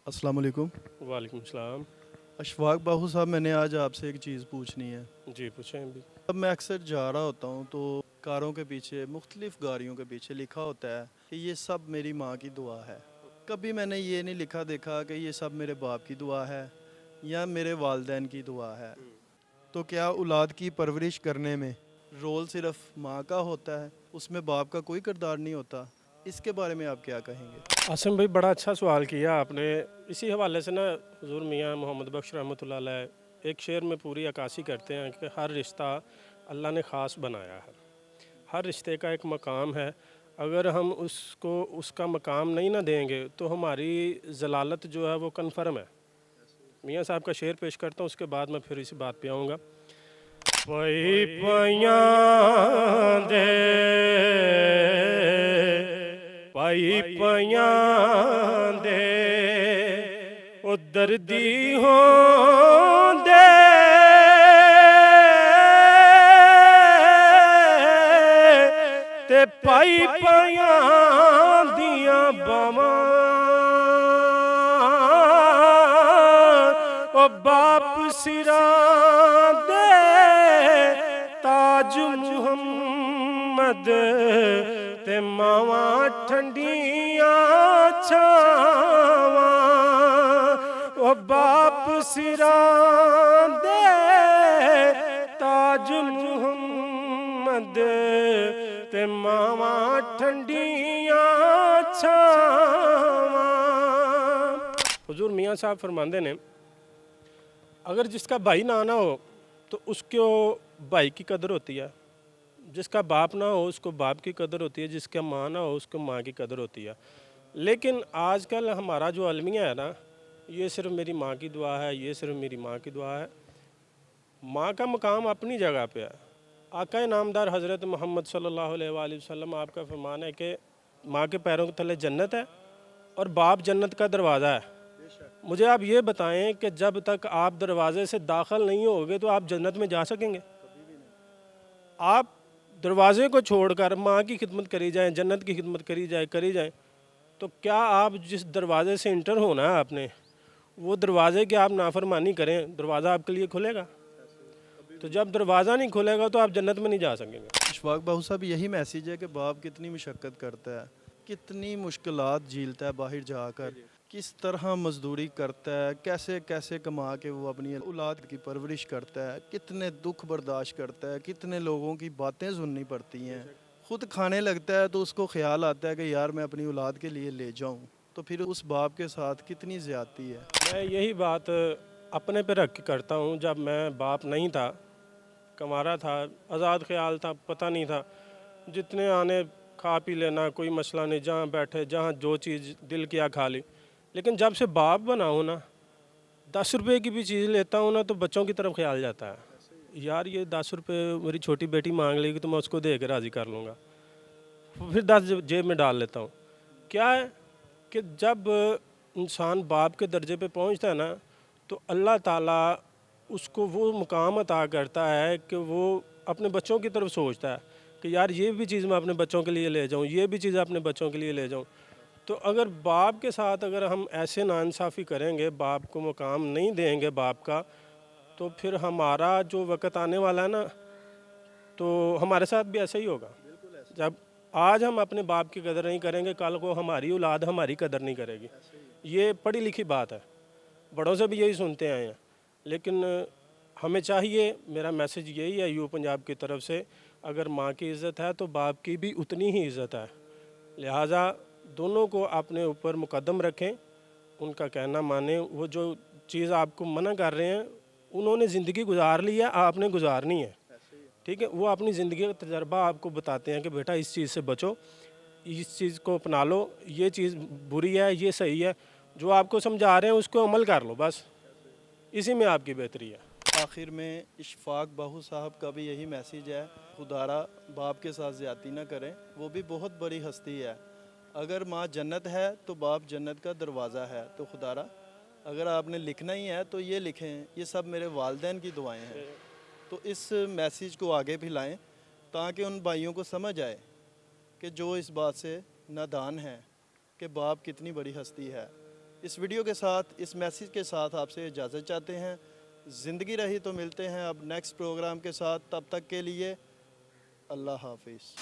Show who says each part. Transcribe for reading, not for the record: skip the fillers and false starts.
Speaker 1: अस्सलाम वालेकुम।
Speaker 2: वालेकुम सलाम।
Speaker 1: अशफाक बाहू साहब, मैंने आज आपसे एक चीज़ पूछनी है।
Speaker 2: जी पूछें अभी।
Speaker 1: अब मैं अक्सर जा रहा होता हूँ तो कारों के पीछे, मुख्तलिफ़ गाड़ियों के पीछे लिखा होता है कि ये सब मेरी माँ की दुआ है। कभी मैंने ये नहीं लिखा देखा कि ये सब मेरे बाप की दुआ है या मेरे वालिदैन की दुआ है। तो क्या औलाद की परवरिश करने में रोल सिर्फ़ माँ का होता है, उसमें बाप का कोई किरदार नहीं होता? इसके बारे में आप क्या कहेंगे?
Speaker 2: आसिम भाई, बड़ा अच्छा सवाल किया आपने। इसी हवाले से ना हुज़ूर मियाँ मोहम्मद बख्श रहमतुल्लाह अलैह एक शेर में पूरी अक्कासी करते हैं कि हर रिश्ता अल्लाह ने ख़ास बनाया है। हर रिश्ते का एक मकाम है। अगर हम उसको उसका मकाम नहीं ना देंगे तो हमारी ज़लालत जो है वो कन्फर्म है। मियाँ साहब का शेर पेश करता हूँ, उसके बाद मैं फिर इसी बात पे आऊँगा। पई पयां दे पाई पयां दे उधर दी हो दे ते पाई पयां दियां बावां ओ बाप सिरां दे ताज मुहम्मद ते मावां ठंडियां छावां ओ बाप सिरां दे ताज मुहम्मद ते मावां ठंडियां छावां। हुजूर मियाँ साहब फरमांदे ने, अगर जिसका भाई ना हो तो उसको भाई की कदर होती है, जिसका बाप ना हो उसको बाप की कदर होती है, जिसका माँ ना हो उसको माँ की कदर होती है। लेकिन आजकल हमारा जो अलमिया है ना, ये सिर्फ मेरी माँ की दुआ है, ये सिर्फ मेरी माँ की दुआ है। माँ का मकाम अपनी जगह पे है। आका नामदार हज़रत मोहम्मद सल्लल्लाहु अलैहि वसल्लम आपका फरमान है कि माँ के पैरों के तले जन्नत है और बाप जन्नत का दरवाज़ा है। मुझे आप ये बताएं कि जब तक आप दरवाजे से दाखिल नहीं होगे तो आप जन्नत में जा सकेंगे? आप दरवाजे को छोड़कर माँ की खिदमत करी जाए, जन्नत की खिदमत करी जाए, तो क्या आप जिस दरवाजे से इंटर होना है आपने, वो दरवाजे की आप नाफरमानी करें, दरवाज़ा आपके लिए खुलेगा? तो जब दरवाज़ा नहीं खुलेगा तो आप जन्नत में नहीं जा सकेंगे।
Speaker 1: अशफाक बाहू साहब, यही मैसेज है कि बाप कितनी मशक्क़त करता है, कितनी मुश्किलात झीलता है बाहर जाकर, किस तरह मजदूरी करता है, कैसे कैसे कमा के वो अपनी औलाद की परवरिश करता है, कितने दुख बर्दाश्त करता है, कितने लोगों की बातें सुननी पड़ती हैं। खुद खाने लगता है तो उसको ख्याल आता है कि यार मैं अपनी औलाद के लिए ले जाऊं, तो फिर उस बाप के साथ कितनी ज़्यादती है।
Speaker 2: मैं यही बात अपने पे रख के करता हूँ। जब मैं बाप नहीं था, कमारा था, आज़ाद ख्याल था, पता नहीं था, जितने आने खा पी लेना, कोई मसला नहीं, जहाँ बैठे जहाँ जो चीज़ दिल किया खा ली। लेकिन जब से बाप बना हूँ ना, 10 रुपये की भी चीज़ लेता हूँ ना तो बच्चों की तरफ ख्याल जाता है। यार ये 10 रुपये मेरी छोटी बेटी मांग लेगी तो मैं उसको दे के राज़ी कर लूँगा, फिर 10 जेब में डाल लेता हूँ। क्या है कि जब इंसान बाप के दर्जे पे पहुँचता है ना, तो अल्लाह ताला उसको वो मुकाम अता करता है कि वो अपने बच्चों की तरफ सोचता है कि यार ये भी चीज़ मैं अपने बच्चों के लिए ले जाऊँ, ये भी चीज़ अपने बच्चों के लिए ले जाऊँ। तो अगर बाप के साथ अगर हम ऐसे नाइंसाफ़ी करेंगे, बाप को मुकाम नहीं देंगे बाप का, तो फिर हमारा जो वक़्त आने वाला है ना, तो हमारे साथ भी ऐसा ही होगा। जब आज हम अपने बाप की कदर नहीं करेंगे, कल को हमारी औलाद हमारी कदर नहीं करेगी। ये पढ़ी लिखी बात है, बड़ों से भी यही सुनते आए हैं। लेकिन हमें चाहिए, मेरा मैसेज यही है यू पंजाब की तरफ से, अगर माँ की इज़्ज़त है तो बाप की भी उतनी ही इज़्ज़त है। लिहाजा दोनों को अपने ऊपर मुकद्दम रखें, उनका कहना माने। वो जो चीज़ आपको मना कर रहे हैं, उन्होंने ज़िंदगी गुजार ली है, आपने गुजारनी है। ठीक है, वो अपनी ज़िंदगी का तजर्बा आपको बताते हैं कि बेटा इस चीज़ से बचो, इस चीज़ को अपना लो, ये चीज़ बुरी है, ये सही है। जो आपको समझा रहे हैं उसको अमल कर लो, बस इसी में आपकी बेहतरी है।
Speaker 1: आखिर में इशफाक बाहू साहब का भी यही मैसेज है, खुदारा बाप के साथ ज़्यादती ना करें, वो भी बहुत बड़ी हस्ती है। अगर माँ जन्नत है तो बाप जन्नत का दरवाज़ा है। तो खुदारा अगर आपने लिखना ही है तो ये लिखें, ये सब मेरे वालिदैन की दुआएं हैं। तो इस मैसेज को आगे फैलाएं ताकि उन भाइयों को समझ आए कि जो इस बात से नादान हैं कि बाप कितनी बड़ी हस्ती है। اس ویڈیو کے ساتھ اس میسیج کے ساتھ آپ سے اجازت چاہتے ہیں. زندگی رہی تو ملتے ہیں اب نیکسٹ پروگرام کے ساتھ. تب تک کے لیے اللہ حافظ.